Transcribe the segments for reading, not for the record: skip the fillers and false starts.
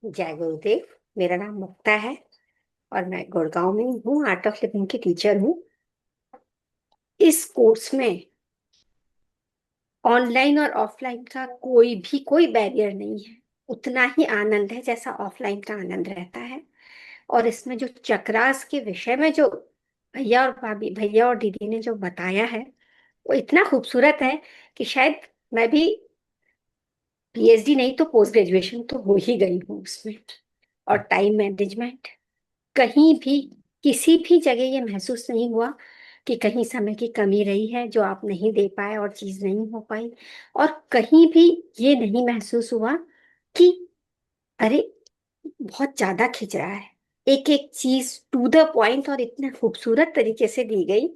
जय गुरुदेव। मेरा नाम मुक्ता है और मैं गुड़गांव में हूँ, आर्ट ऑफ लिविंग की टीचर हूँ। इस कोर्स में ऑनलाइन और ऑफलाइन का कोई बैरियर नहीं है। उतना ही आनंद है जैसा ऑफलाइन का आनंद रहता है। और इसमें जो चक्रास के विषय में जो भैया और भाभी, भैया और दीदी ने जो बताया है, वो इतना खूबसूरत है कि शायद मैं भी पीएचडी नहीं तो पोस्ट ग्रेजुएशन तो हो ही गई हूँ उसमें। और टाइम मैनेजमेंट, कहीं भी किसी भी जगह ये महसूस नहीं हुआ कि कहीं समय की कमी रही है जो आप नहीं दे पाए और चीज नहीं हो पाई। और कहीं भी ये नहीं महसूस हुआ कि अरे बहुत ज्यादा खिंच रहा है। एक एक चीज टू द पॉइंट और इतने खूबसूरत तरीके से दी गई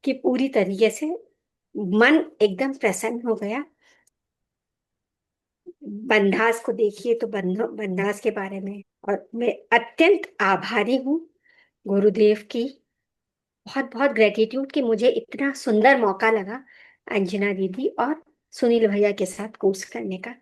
कि पूरी तरीके से मन एकदम प्रसन्न हो गया। बंधास को देखिए तो बंधास के बारे में। और मैं अत्यंत आभारी हूँ गुरुदेव की। बहुत बहुत ग्रेटिट्यूड कि मुझे इतना सुंदर मौका लगा अंजना दीदी और सुनील भैया के साथ कोर्स करने का।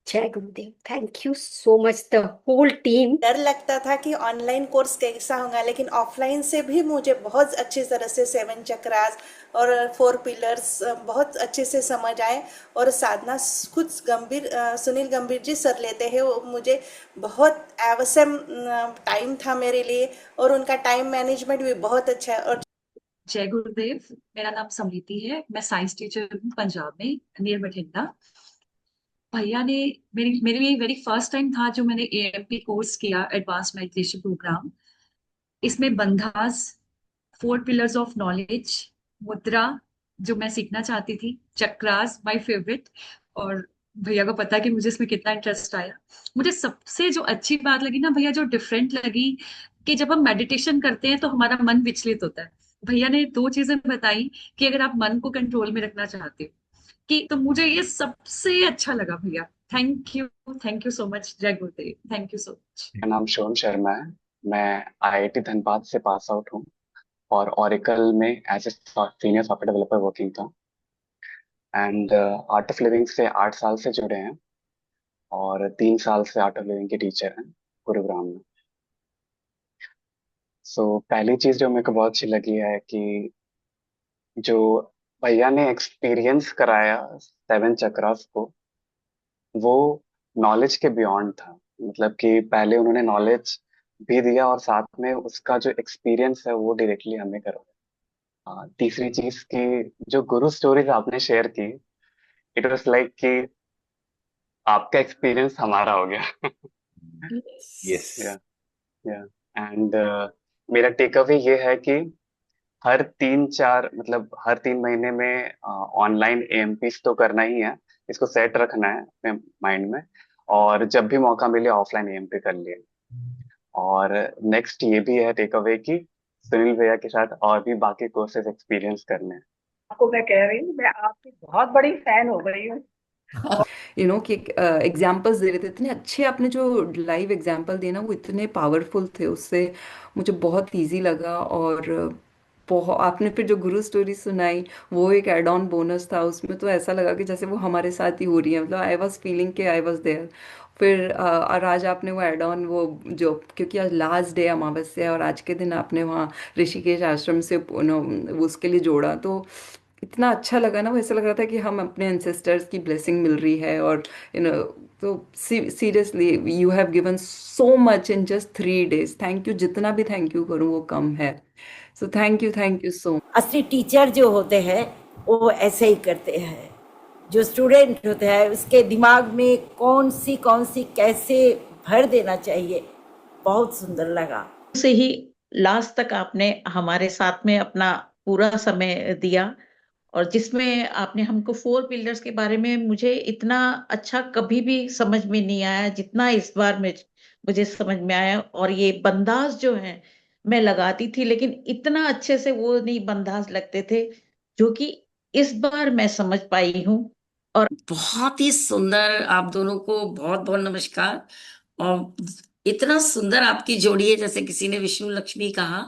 जय Gurudev. Thank you so much the whole team. डर लगता था कि ऑनलाइन कोर्स कैसा होगा, लेकिन ऑफलाइन से भी मुझे बहुत अच्छी तरह से सेवन चक्रास और फोर पिलर्स बहुत अच्छे से समझ आए। और साधना कुछ गंभीर सुनील गंभीर जी सर लेते हैं, वो मुझे बहुत आवश्यक टाइम था मेरे लिए, और उनका टाइम मैनेजमेंट भी बहुत अच्छा है। और जय गुरुदेव। मेरा नाम समृति है। मैं साइंस टीचर हूँ पंजाब में, नियर बठिंडा। भैया ने मेरे लिए वेरी फर्स्ट टाइम था जो मैंने एएमपी कोर्स किया, एडवांस मेडिटेशन प्रोग्राम। इसमें bandhas, four pillars of knowledge, मुद्रा जो मैं सीखना चाहती थी, चक्रास माय फेवरेट। और भैया को पता है कि मुझे इसमें कितना इंटरेस्ट आया। मुझे सबसे जो अच्छी बात लगी ना भैया, जो डिफरेंट लगी, कि जब हम मेडिटेशन करते हैं तो हमारा मन विचलित होता है। भैया ने दो चीजें बताई कि अगर आप मन को कंट्रोल में रखना चाहते हो, कि तो मुझे ये सबसे अच्छा लगा भैया। Thank you. Thank you so much. जय Gurudev. Thank you so much. मेरा नाम शिवम शर्मा है। मैं आईआईटी धनबाद से पास आउट हूँ और ओरेकल में as a senior software developer working था। एंड आर्ट ऑफ लिविंग से 8 साल से जुड़े हैं और 3 साल से आर्ट ऑफ लिविंग के टीचर हैं गुरुग्राम में। सो पहली चीज जो मेरे को बहुत अच्छी लगी है कि जो भैया ने एक्सपीरियंस कराया सेवन चक्रास को, वो नॉलेज के बियॉन्ड था। मतलब कि पहले उन्होंने नॉलेज भी दिया और साथ में उसका जो एक्सपीरियंस है वो डायरेक्टली हमें करवाया। तीसरी चीज की जो गुरु स्टोरीज आपने शेयर की, इट वाज लाइक कि आपका एक्सपीरियंस हमारा हो गया। यस। या या एंड मेरा टेक अवे ये है कि हर 3-4 मतलब हर 3 महीने में ऑनलाइन एएमपीस तो करना ही है। इसको सेट रखना है अपने माइंड में, और जब भी मौका मिले ऑफलाइन एएमपी कर लिए। और नेक्स्ट ये भी है टेक अवे कि सुनील भैया के साथ और भी बाकी कोर्सेज एक्सपीरियंस करने हैं। आपको मैं कह रही हूँ, मैं आपकी बहुत बड़ी फैन हो गई हूँ। कि एग्जाम्पल्स दे रहे थे इतने अच्छे। आपने जो लाइव एग्जाम्पल दिए ना वो इतने पावरफुल थे, उससे मुझे बहुत इजी लगा। और बहुत आपने फिर जो गुरु स्टोरी सुनाई, वो एक एड ऑन बोनस था उसमें। तो ऐसा लगा कि जैसे वो हमारे साथ ही हो रही है। मतलब आई वॉज फीलिंग के आई वॉज देयर। फिर और आज आपने वो एड ऑन वो जो, क्योंकि आज लास्ट डे अमावस्या है और आज के दिन आपने वहाँ ऋषिकेश आश्रम से उसके लिए जोड़ा, तो इतना अच्छा लगा ना। वो ऐसा लग रहा था कि हम अपने एंसेस्टर्स की ब्लेसिंग मिल रही है। और यू नो तो seriously you have given so much in just 3 days। Thank you, जितना भी थैंक यू करूँ वो कम है। सो थैंक यू सो। असली टीचर जो होते हैं वो ऐसे ही करते हैं। जो स्टूडेंट होते हैं उसके दिमाग में कौन सी कैसे भर देना चाहिए, बहुत सुंदर लगा। से ही लास्ट तक आपने हमारे साथ में अपना पूरा समय दिया, और जिसमें आपने हमको फोर पिलर्स के बारे में मुझे इतना अच्छा कभी भी समझ में नहीं आया जितना इस बार में मुझे समझ में आया। और ये बंदास जो है मैं लगाती थी, लेकिन इतना अच्छे से वो नहीं बंदास लगते थे जो कि इस बार मैं समझ पाई हूँ। और बहुत ही सुंदर। आप दोनों को बहुत बहुत नमस्कार। और इतना सुंदर आपकी जोड़ी है, जैसे किसी ने विष्णु लक्ष्मी कहा।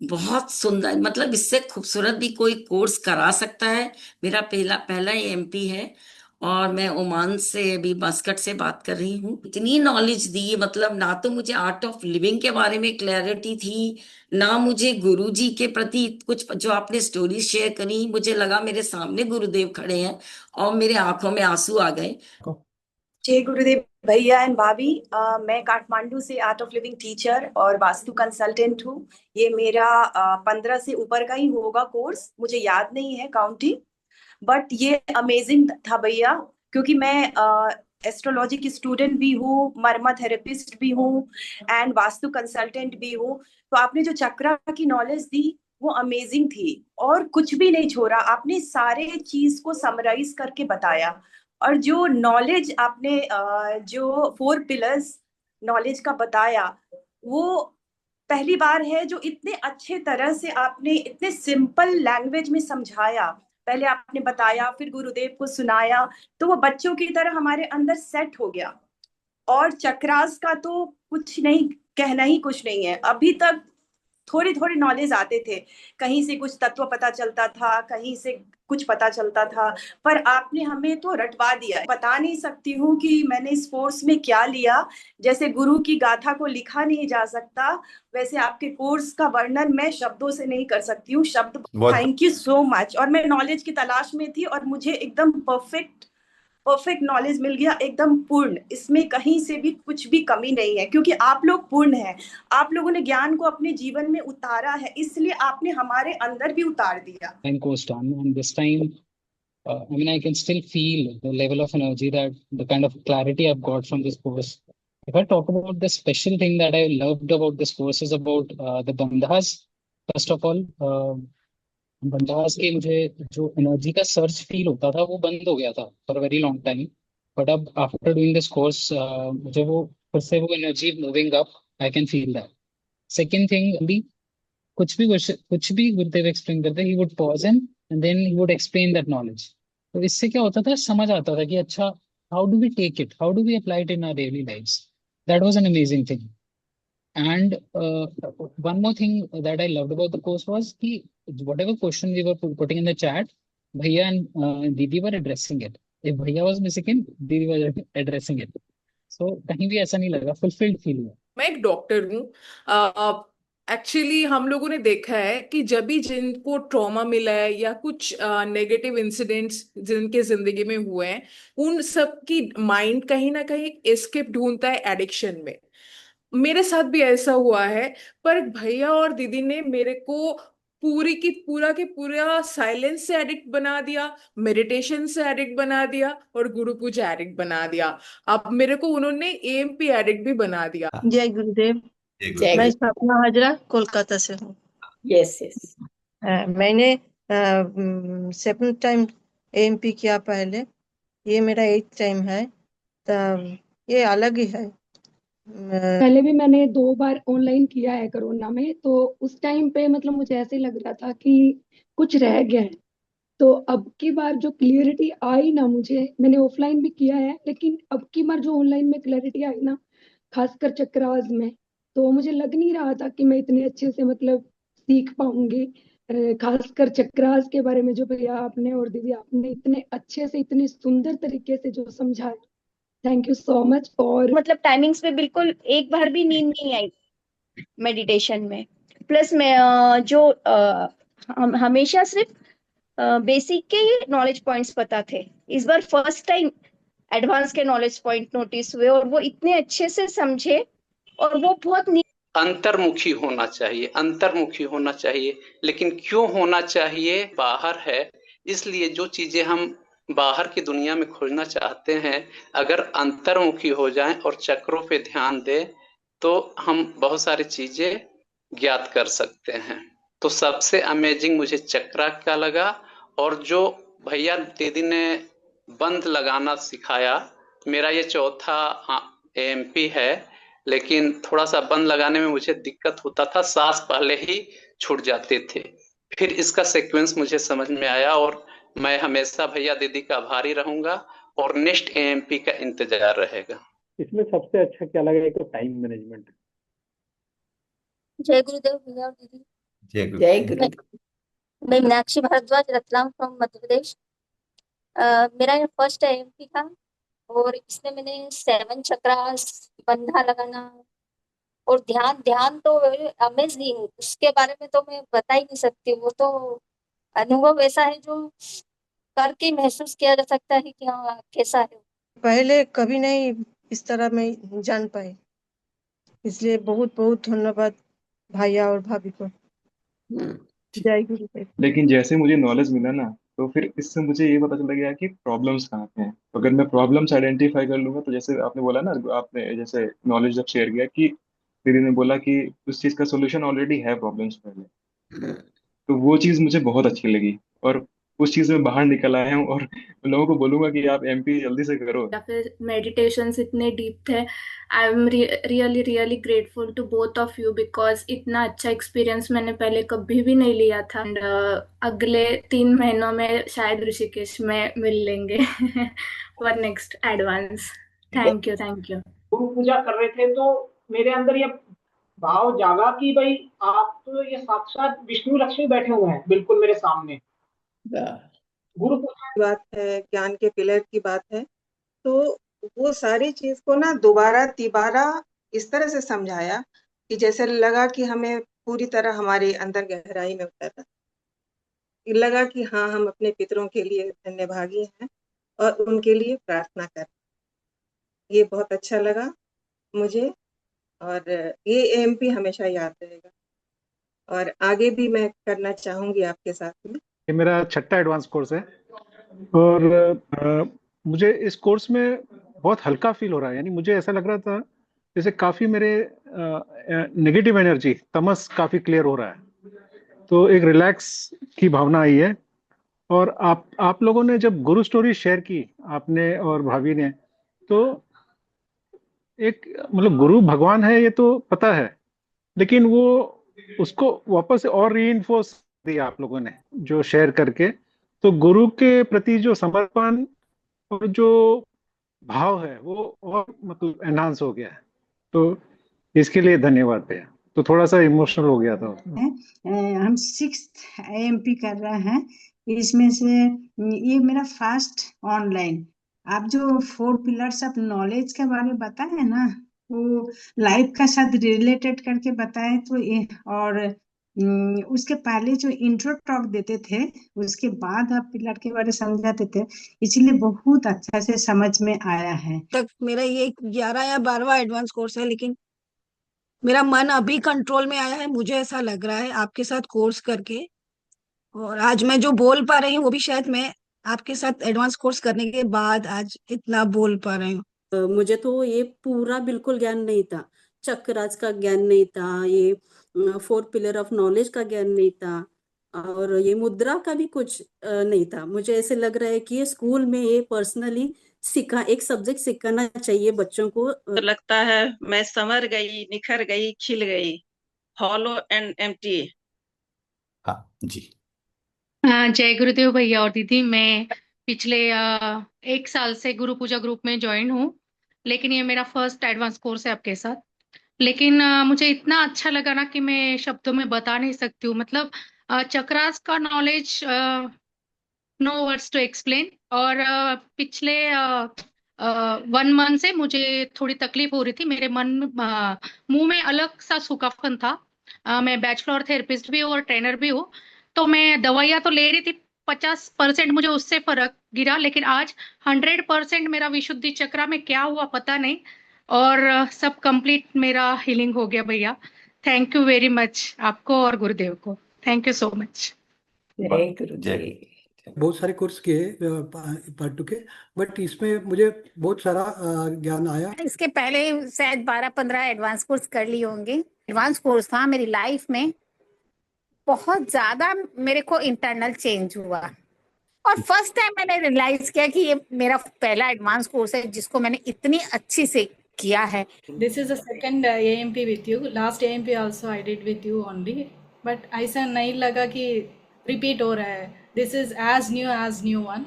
बहुत सुंदर, मतलब इससे खूबसूरत भी कोई कोर्स करा सकता है। मेरा पहला पहला एमपी है और मैं ओमान से अभी मस्कट से बात कर रही हूँ। इतनी नॉलेज दी, मतलब ना तो मुझे आर्ट ऑफ लिविंग के बारे में क्लैरिटी थी, ना मुझे गुरु जी के प्रति कुछ। जो आपने स्टोरी शेयर करी, मुझे लगा मेरे सामने गुरुदेव खड़े हैं और मेरे आंखों में आंसू आ गए। जय गुरुदेव भैया एंड भाभी। मैं काठमांडू से आर्ट ऑफ लिविंग टीचर और वास्तु कंसल्टेंट हूँ। ये मेरा 15 से ऊपर का ही होगा कोर्स, मुझे याद नहीं है काउंटिंग, बट ये अमेजिंग था भैया। क्योंकि मैं एस्ट्रोलॉजी की स्टूडेंट भी हूँ, मर्मा थेरेपिस्ट भी हूँ एंड वास्तु कंसल्टेंट भी हूँ। तो आपने जो चक्रा की नॉलेज दी वो अमेजिंग थी, और कुछ भी नहीं छोड़ा, आपने सारे चीज को समराइज करके बताया। और जो नॉलेज आपने जो 4 पिलर्स नॉलेज का बताया, वो पहली बार है जो इतने अच्छे तरह से आपने इतने सिंपल लैंग्वेज में समझाया। पहले आपने बताया, फिर गुरुदेव को सुनाया, तो वो बच्चों की तरह हमारे अंदर सेट हो गया। और चक्रास का तो कुछ नहीं, कहना ही कुछ नहीं है। अभी तक थोड़ी थोड़ी नॉलेज आते थे, कहीं से कुछ तत्व पता चलता था, कहीं से कुछ पता चलता था, पर आपने हमें तो रटवा दिया। बता नहीं सकती हूँ कि मैंने इस कोर्स में क्या लिया। जैसे गुरु की गाथा को लिखा नहीं जा सकता, वैसे आपके कोर्स का वर्णन मैं शब्दों से नहीं कर सकती हूँ। शब्द, थैंक यू सो मच। और मैं नॉलेज की तलाश में थी, और मुझे एकदम परफेक्ट परफेक्ट नॉलेज मिल गया, एकदम पूर्ण। इसमें कहीं से भी कुछ भी कमी नहीं है, क्योंकि आप लोग पूर्ण हैं। आप लोगों ने ज्ञान को अपने जीवन में उतारा है, इसलिए आपने हमारे अंदर भी उतार दिया। Time goes on, and this time, I mean, I can still feel the level of energy, that the kind of clarity I've got from this course. If I talk about the special thing that I loved about this course is about the bandhas. First of all, बंदास के मुझे जो energy का search feel होता था वो बंद हो गया था for very long time. But अब आफ्टर डूइंग दिस कोर्स मुझे वो फिर से वो energy moving up, I can feel that. Second thing, भी कुछ भी गुरुदेव एक्सप्लेन करते, he would pause and then he would explain that knowledge. तो इससे क्या होता था, समझ आता था कि अच्छा, how do we take it, how do we apply it in our daily lives. That was an amazing thing. And one more thing that I loved about the course was कि whatever question we were putting in the chat, Bhaiya and Didi were addressing it. If Bhaiya was missing, Didi was addressing it. So कहीं भी ऐसा नहीं लगा, fulfilled feel हुआ। मैं एक doctor हूँ। एक्चुअली हम लोगों ने देखा है कि जब भी जिनको ट्रॉमा मिला है या कुछ नेगेटिव इंसिडेंट्स जिनके जिंदगी में हुए हैं, उन सब की माइंड कहीं ना कहीं एस्केप ढूंढता है एडिक्शन में। मेरे साथ भी ऐसा हुआ है, पर भैया और दीदी ने मेरे को पूरी की पूरा के पूरा साइलेंस से एडिक्ट बना दिया, मेडिटेशन से एडिक्ट बना दिया, और गुरु पूजा एडिक्ट बना दिया। अब मेरे को उन्होंने एएमपी एडिक्ट भी बना दिया। जय गुरुदेव। जय मैं गुरु। सपना हाजरा कोलकाता से हूँ। Yes yes. मैंने 7 टाइम एएमपी किया पहले, ये मेरा 8th टाइम है। तो ये अलग ही है। पहले भी मैंने 2 बार ऑनलाइन किया है कोरोना में, तो उस टाइम पे मतलब मुझे ऐसे लग रहा था कि कुछ रह गया है। तो अब की बार जो क्लियरिटी आई ना, मुझे, मैंने ऑफलाइन भी किया है, लेकिन अब की बार जो ऑनलाइन में क्लैरिटी आई ना, खासकर चक्रास में, तो मुझे लग नहीं रहा था कि मैं इतने अच्छे से मतलब सीख पाऊंगी। खासकर चक्रास के बारे में जो भैया आपने और दीदी आपने इतने अच्छे से, इतने सुंदर तरीके से जो समझाया, थैंक यू सो मच। और मतलब टाइमिंग्स पे बिल्कुल एक बार भी नींद नहीं आई मेडिटेशन में। प्लस मैं जो हमेशा सिर्फ बेसिक के नॉलेज पॉइंट्स पता थे, इस बार फर्स्ट टाइम एडवांस के नॉलेज पॉइंट नोटिस हुए, और वो इतने अच्छे से समझे, और वो बहुत अंतर्मुखी होना चाहिए, अंतर्मुखी होना चाहिए। लेकिन क्यों होना चाहिए? बाहर है, इसलिए जो चीजें हम बाहर की दुनिया में खोजना चाहते हैं, अगर अंतर्मुखी हो जाएं और चक्रों पे ध्यान दें, तो हम बहुत सारी चीजें ज्ञात कर सकते हैं। तो सबसे अमेजिंग मुझे चक्रा का लगा, और जो भैया दीदी ने बंद लगाना सिखाया, मेरा ये चौथा एएमपी है, लेकिन थोड़ा सा बंद लगाने में मुझे दिक्कत होता था, सांस पहले ही छूट जाते थे। फिर इसका सीक्वेंस मुझे समझ में आया, और मैं हमेशा भैया दीदी का आभारी रहूंगा, और नेक्स्ट एएमपी का इंतजार रहेगा। इसमें सबसे अच्छा क्या लगा, एक तो टाइम मैनेजमेंट। जय गुरुदेव भैया और दीदी। जय जय गुरु। गुरु। मैं मीनाक्षी भारद्वाज, रतलाम फ्रॉम मध्य प्रदेश। मेरा ये फर्स्ट एएमपी था और इसमें मैंने 7 चक्रास, बंधा लगाना और ध्यान ध्यान तो अमेजिंग, उसके बारे में तो मैं बता ही नहीं सकती। वो तो अनुभव ऐसा है जो करके महसूस किया जा सकता है कि हाँ कैसा है। पहले कभी नहीं इस तरह मैं जान पाई, इसलिए बहुत बहुत धन्यवाद भैया और भाभी को। जय गुरुदेव। लेकिन जैसे मुझे नॉलेज मिला ना, तो फिर इससे मुझे ये पता चला गया कि प्रॉब्लम्स कहाँ पे हैं। तो अगर मैं प्रॉब्लम्स आइडेंटिफाई कर लूंगा, तो जैसे आपने बोला ना, आपने जैसे नॉलेज जब शेयर किया कि दीदी ने बोला कि उस चीज का सोल्यूशन ऑलरेडी है प्रॉब्लम्स पहले, तो वो चीज मुझे बहुत अच्छी लगी और उस चीज में बाहर निकल आया हूँ। और लोगों को बोलूंगा कि आप एमपी जल्दी से करो। या फिर मेडिटेशंस इतने डीप थे। I am really really grateful to both of you because इतना अच्छा एक्सपीरियंस मैंने पहले कभी भी नहीं लिया था। एंड अगले 3 महीनों में शायद ऋषिकेश में मिल लेंगे for next advance. Thank you. गुरु पूजा कर रहे थे तो मेरे अंदर ये भाव जागा कि भाई आप तो ये साक्षात विष्णु लक्ष्मी बैठे हुए हैं बिल्कुल मेरे सामने। गुरु पूजा की बात है, ज्ञान के पिलर की बात है, तो वो सारी चीज को ना दोबारा तिबारा इस तरह से समझाया कि जैसे लगा कि हमें पूरी तरह हमारे अंदर गहराई में उतरा। लगा कि हाँ, हम अपने पितरों के लिए धन्यभागी हैं और उनके लिए प्रार्थना कर। ये बहुत अच्छा लगा मुझे, और ये एएमपी हमेशा याद रहेगा और आगे भी मैं करना चाहूंगी आपके साथ में। ये मेरा 6ठा एडवांस कोर्स है और मुझे इस कोर्स में बहुत हल्का फील हो रहा है। यानी मुझे ऐसा लग रहा था जैसे काफी मेरे नेगेटिव एनर्जी, तमस काफी क्लियर हो रहा है, तो एक रिलैक्स की भावना आई है। और आप लोगों ने जब गुरु स्टोरी शेयर की, आपने और भाभी ने, तो एक मतलब गुरु भगवान है ये तो पता है, लेकिन वो उसको वापस से और रीइंफोर्स दिया आप लोगों ने जो शेयर करके। तो गुरु के प्रति जो समर्पण और जो भाव है वो और मतलब एनहांस हो गया है, तो इसके लिए धन्यवाद भैया। तो थोड़ा सा इमोशनल हो गया था। हम 6th एएमपी कर रहे हैं, इसमें से ये मेरा फर्स्ट ऑनलाइन। आप जो 4 पिलर्स ऑफ नॉलेज के बारे में बताए ना, वो लाइफ का साथ रिलेटेड करके बताए, तो ये और उसके पहले जो इंट्रो टॉक देते थे, उसके बाद आप पिलर के बारे में समझाते थे, इसलिए बहुत अच्छा से समझ में आया है। तक मेरा ये 11 या 12वां एडवांस कोर्स है, लेकिन मेरा मन अभी कंट्रोल में आया है, मुझे ऐसा लग रहा है आपके साथ कोर्स करके। और आज मैं जो बोल पा रही हूँ वो भी शायद मैं आपके साथ एडवांस कोर्स करने के बाद आज इतना बोल पा रही हूँ। मुझे तो ये पूरा बिल्कुल ज्ञान नहीं था, चक्रराज का ज्ञान नहीं था, ये 4 पिलर ऑफ नॉलेज का ज्ञान नहीं था, और ये मुद्रा का भी कुछ नहीं था। मुझे ऐसे लग रहा है कि ये स्कूल में ये पर्सनली एक सब्जेक्ट सिखाना चाहिए बच्चों को। तो लगता है मैं संवर गई, निखर गई, खिल गई, हॉलो एंड एम्प्टी। हाँ जी। जय गुरुदेव भैया और दीदी। मैं पिछले 1 साल से गुरु पूजा ग्रुप में ज्वाइन हूँ, लेकिन ये मेरा फर्स्ट एडवांस कोर्स है आपके साथ। लेकिन मुझे इतना अच्छा लगा ना कि मैं शब्दों में बता नहीं सकती हूँ। मतलब चक्रास का knowledge no words to explain. और पिछले 1 मंथ से मुझे थोड़ी तकलीफ हो रही थी। मेरे मुंह में अलग सा सूखापन था। मैं बैचलर थेरेपिस्ट भी हूँ और ट्रेनर भी हूँ, तो मैं दवाइयाँ तो ले रही थी। 50% मुझे उससे फर्क गिरा, लेकिन आज 100% मेरा विशुद्धि चक्रा में क्या हुआ पता नहीं, और सब कंप्लीट मेरा हीलिंग हो गया भैया। थैंक यू वेरी मच आपको और गुरुदेव को। Thank you so much. जय गुरुदेव। बहुत सारे कोर्स किए पार्ट 2 के, बट इसमें मुझे बहुत सारा ज्ञान आया। इसके पहले शायद 12-15 एडवांस कोर्स कर लिए होंगे। एडवांस कोर्स था, मेरी लाइफ में बहुत ज्यादा मेरे को इंटरनल चेंज हुआ, और फर्स्ट टाइम मैंने रियलाइज किया कि ये मेरा पहला एडवांस कोर्स है जिसको मैंने इतनी अच्छी से किया है। This is the second AMP with you. Last AMP also I did with you only, but ऐसा नहीं लगा कि repeat हो रहा है. This is as new one.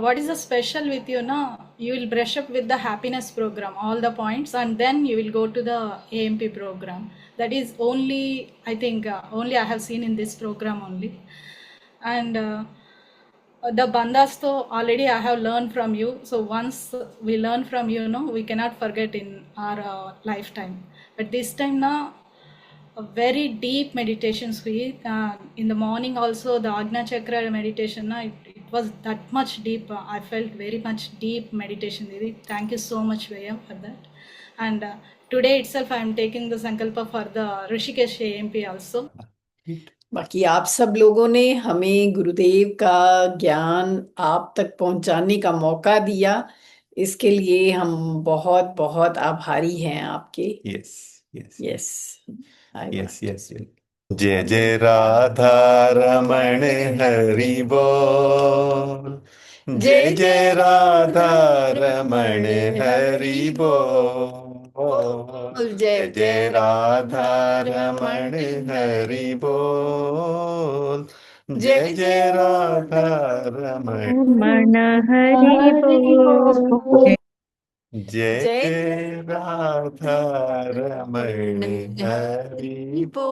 What is the special with you now? You will brush up with the happiness program, all the points, and then you will go to the AMP program. That is only, I think, only I have seen in this program only. And the bandhas to already I have learned from you. So once we learn from you, we cannot forget in our lifetime. But this time now, a very deep meditation, Sweet. In the morning also, the Agna Chakra meditation, it was that much deep. I felt very much deep meditation, Didi. Thank you so much, Veya, for that. And today itself, I am taking the Sankalpa for the Rishikesh AMP also. बाकी आप सब लोगों ने हमें गुरुदेव का ज्ञान आप तक पहुंचाने का मौका दिया, इसके लिए हम बहुत बहुत आभारी हैं आपके। Yes yes yes yes yes. जय जय राधा रमण हरि बोल, जय जय राधा रमण हरि बोल, जय जय राधा रमण हरि बोल, जय जय राधा रमण मन हरि बोल। जय जय राधा रमण हरि बोल।